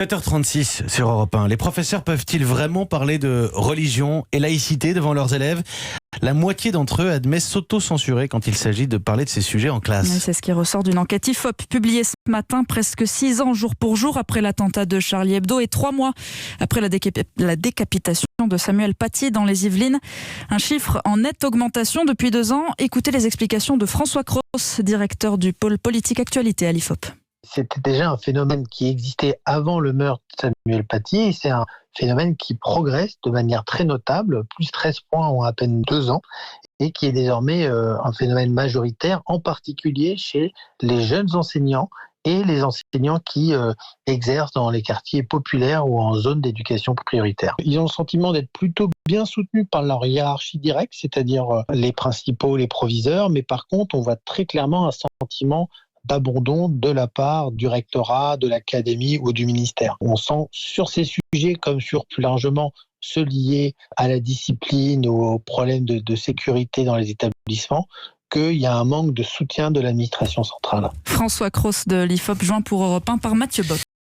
7h36 sur Europe 1. Les professeurs peuvent-ils vraiment parler de religion et laïcité devant leurs élèves ? La moitié d'entre eux admet s'auto-censurer quand il s'agit de parler de ces sujets en classe. Oui, c'est ce qui ressort d'une enquête IFOP publiée ce matin, presque 6 ans jour pour jour après l'attentat de Charlie Hebdo et 3 mois après la décapitation de Samuel Paty dans les Yvelines. Un chiffre en nette augmentation depuis 2 ans. Écoutez les explications de François Cros, directeur du pôle politique actualité à l'IFOP. C'était déjà un phénomène qui existait avant le meurtre de Samuel Paty et c'est un phénomène qui progresse de manière très notable, plus 13 points en à peine 2 ans et qui est désormais un phénomène majoritaire, en particulier chez les jeunes enseignants et les enseignants qui exercent dans les quartiers populaires ou en zone d'éducation prioritaire. Ils ont le sentiment d'être plutôt bien soutenus par leur hiérarchie directe, c'est-à-dire les principaux, les proviseurs, mais par contre, on voit très clairement un sentiment d'abandon de la part du rectorat, de l'académie ou du ministère. On sent sur ces sujets, comme sur plus largement ceux liés à la discipline ou aux problèmes de sécurité dans les établissements, qu'il y a un manque de soutien de l'administration centrale. François Cros de l'IFOP, joint pour Europe 1 par Mathieu Bock.